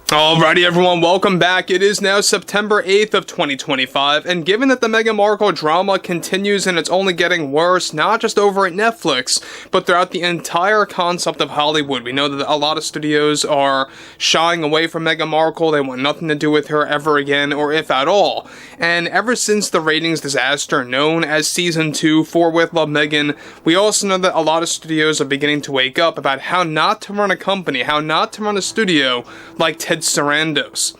Alrighty everyone, welcome back. It is now September 8th of 2025, and given that the Meghan Markle drama continues and it's only getting worse, not just over at Netflix, but throughout the entire concept of Hollywood, we know that a lot of studios are shying away from Meghan Markle. They want nothing to do with her ever again, or if at all. And ever since the ratings disaster known as Season 2 for With Love Meghan, we also know that a lot of studios are beginning to wake up about how not to run a company, how not to run a studio like Ted Sarandos.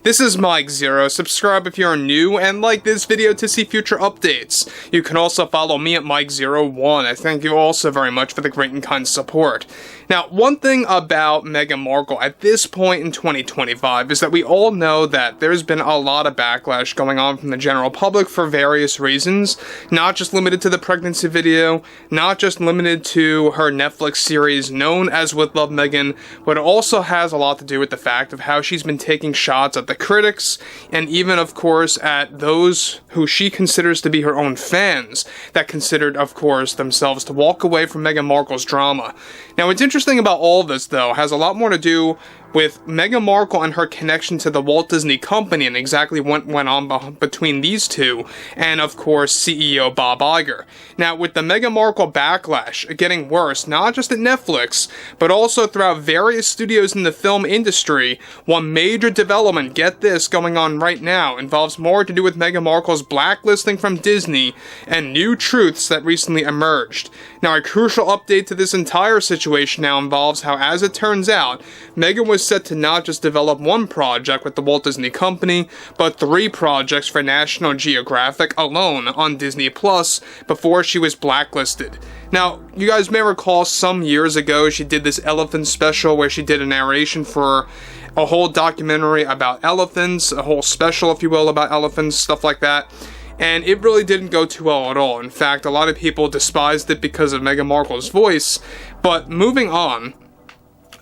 This is Mike Zero. Subscribe if you're new and like this video to see future updates. You can also follow me at Mike01. I thank you also very much for the great and kind support. Now, one thing about Meghan Markle at this point in 2025 is that we all know that there's been a lot of backlash going on from the general public for various reasons, not just limited to the pregnancy video, not just limited to her Netflix series known as With Love Meghan, but it also has a lot to do with the fact of how she's been taking shots at the critics, and even, of course, at those who she considers to be her own fans, that considered, of course, themselves to walk away from Meghan Markle's drama. Now, what's interesting about all this, though, has a lot more to do with Meghan Markle and her connection to the Walt Disney Company and exactly what went on between these two, and of course CEO Bob Iger. Now, with the Meghan Markle backlash getting worse, not just at Netflix, but also throughout various studios in the film industry, one major development, get this, going on right now, involves more to do with Meghan Markle's blacklisting from Disney and new truths that recently emerged. Now, a crucial update to this entire situation now involves how, as it turns out, Meghan was set to not just develop one project with the Walt Disney Company, but 3 projects for National Geographic alone on Disney Plus before she was blacklisted. Now, you guys may recall some years ago she did this elephant special where she did a narration for a whole documentary about elephants, a whole special, if you will, about elephants, stuff like that. And it really didn't go too well at all. In fact, a lot of people despised it because of Meghan Markle's voice. But moving on,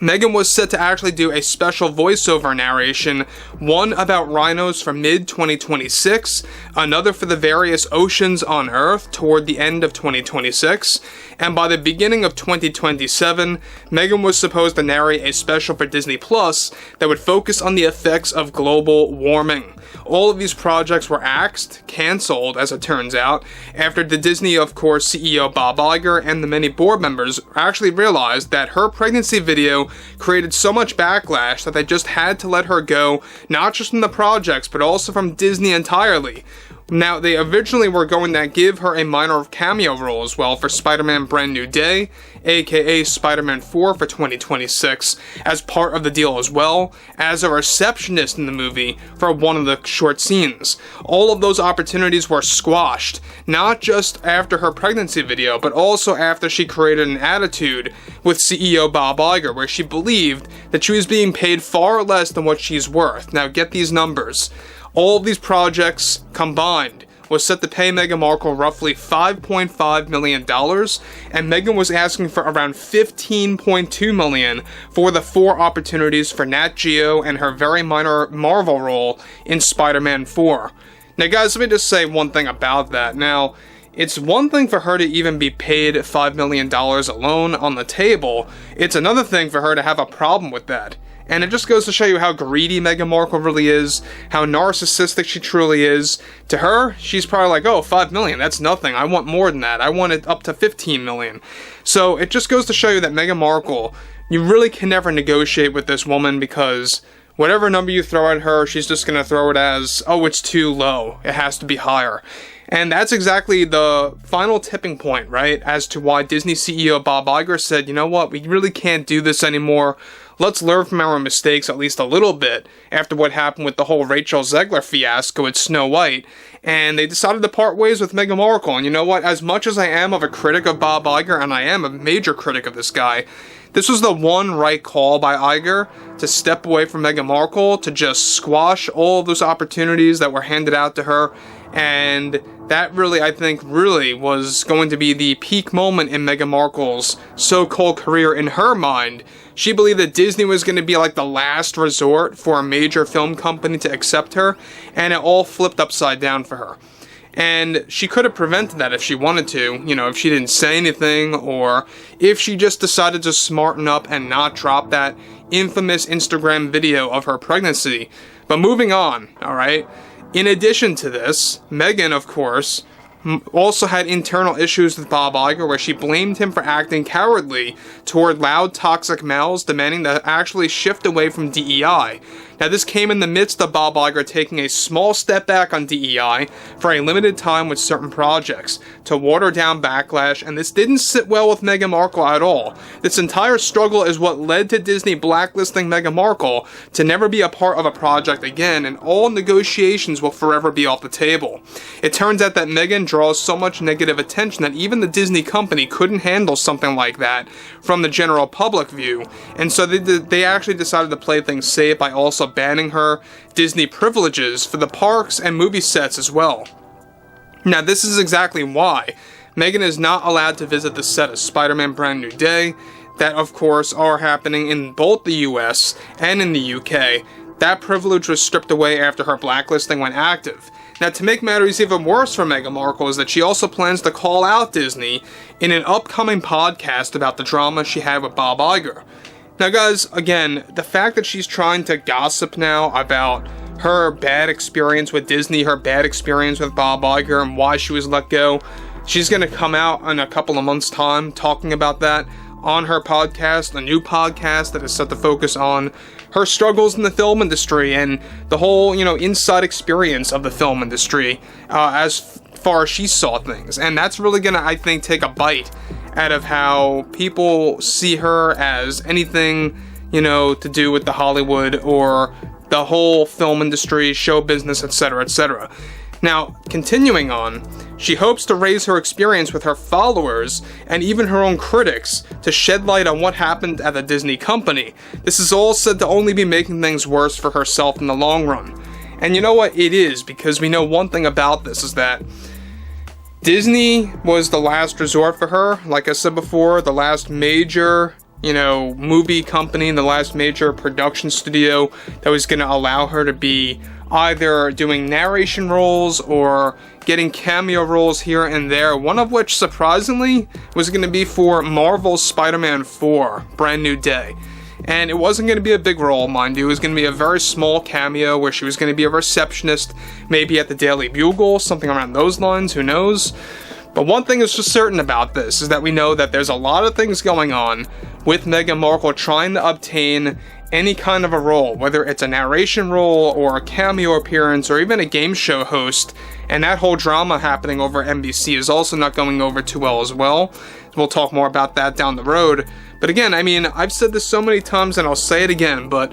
Meghan was set to actually do a special voiceover narration, one about rhinos for mid-2026, another for the various oceans on Earth toward the end of 2026, and by the beginning of 2027, Meghan was supposed to narrate a special for Disney Plus that would focus on the effects of global warming. All of these projects were axed, cancelled, as it turns out, after the Disney, of course, CEO Bob Iger and the many board members actually realized that her pregnancy video created so much backlash that they just had to let her go, not just from the projects, but also from Disney entirely. Now, they originally were going to give her a minor cameo role as well for Spider-Man Brand New Day, aka Spider-Man 4 for 2026, as part of the deal as well, as a receptionist in the movie for one of the short scenes. All of those opportunities were squashed, not just after her pregnancy video, but also after she created an attitude with CEO Bob Iger, where she believed that she was being paid far less than what she's worth. Now, get these numbers. All of these projects combined was set to pay Meghan Markle roughly $5.5 million, and Meghan was asking for around $15.2 million for the 4 opportunities for Nat Geo and her very minor Marvel role in Spider-Man 4. Now guys, let me just say one thing about that. Now, it's one thing for her to even be paid $5 million alone on the table. It's another thing for her to have a problem with that. And it just goes to show you how greedy Meghan Markle really is, how narcissistic she truly is. To her, she's probably like, oh, $5 million, that's nothing. I want more than that. I want it up to $15 million. So it just goes to show you that Meghan Markle, you really can never negotiate with this woman, because whatever number you throw at her, she's just going to throw it as, oh, it's too low. It has to be higher. And that's exactly the final tipping point, right? As to why Disney CEO Bob Iger said, you know what, we really can't do this anymore. Let's learn from our mistakes at least a little bit after what happened with the whole Rachel Zegler fiasco at Snow White. And they decided to part ways with Meghan Markle. And you know what? As much as I am of a critic of Bob Iger, and I am a major critic of this guy, this was the one right call by Iger to step away from Meghan Markle, to just squash all of those opportunities that were handed out to her. And that really, I think, really was going to be the peak moment in Meghan Markle's so-called career in her mind. She believed that Disney was going to be like the last resort for a major film company to accept her, and it all flipped upside down for her. And she could have prevented that if she wanted to, you know, if she didn't say anything, or if she just decided to smarten up and not drop that infamous Instagram video of her pregnancy. But moving on, alright? In addition to this, Meghan, of course, also had internal issues with Bob Iger where she blamed him for acting cowardly toward loud, toxic males, demanding to actually shift away from DEI. Now, this came in the midst of Bob Iger taking a small step back on DEI for a limited time with certain projects to water down backlash, and this didn't sit well with Meghan Markle at all. This entire struggle is what led to Disney blacklisting Meghan Markle to never be a part of a project again, and all negotiations will forever be off the table. It turns out that Meghan draws so much negative attention that even the Disney company couldn't handle something like that from the general public view, and so they actually decided to play things safe by also banning her Disney privileges for the parks and movie sets as well. Now, this is exactly why Meghan is not allowed to visit the set of Spider-Man Brand New Day, that of course are happening in both the US and in the UK. That privilege was stripped away after her blacklisting went active. Now, to make matters even worse for Meghan Markle is that she also plans to call out Disney in an upcoming podcast about the drama she had with Bob Iger. Now, guys, again, the fact that she's trying to gossip now about her bad experience with Disney, her bad experience with Bob Iger, and why she was let go, she's going to come out in a couple of months' time talking about that on her podcast, a new podcast that is set to focus on her struggles in the film industry and the whole, inside experience of the film industry as far as she saw things. And that's really going to, I think, take a bite out of how people see her as anything, to do with the Hollywood or the whole film industry, show business, etc., etc. Now, continuing on, she hopes to raise her experience with her followers and even her own critics to shed light on what happened at the Disney company. This is all said to only be making things worse for herself in the long run. And you know what? It is, because we know one thing about this is that Disney was the last resort for her. Like I said before, the last major, movie company, the last major production studio that was going to allow her to be either doing narration roles or getting cameo roles here and there, one of which, surprisingly, was going to be for Marvel's Spider-Man 4, Brand New Day. And it wasn't going to be a big role, mind you. It was going to be a very small cameo where she was going to be a receptionist, maybe at the Daily Bugle, something around those lines, who knows. But one thing is for certain about this is that we know that there's a lot of things going on with Meghan Markle trying to obtain any kind of a role, whether it's a narration role or a cameo appearance or even a game show host, and that whole drama happening over NBC is also not going over too well as well. We'll talk more about that down the road. But again, I've said this so many times and I'll say it again, but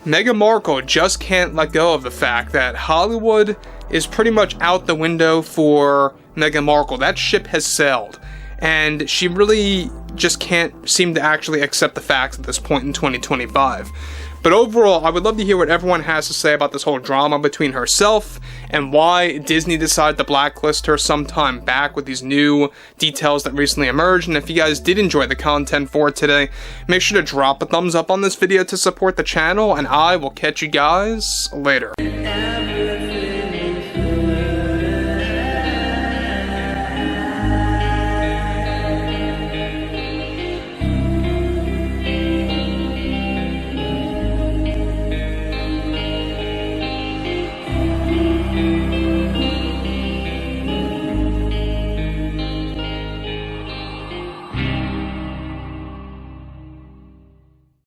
Meghan Markle just can't let go of the fact that Hollywood is pretty much out the window for Meghan Markle. That ship has sailed, and she really just can't seem to actually accept the facts at this point in 2025. But overall, I would love to hear what everyone has to say about this whole drama between herself and why Disney decided to blacklist her sometime back with these new details that recently emerged. And if you guys did enjoy the content for today, make sure to drop a thumbs up on this video to support the channel, and I will catch you guys later.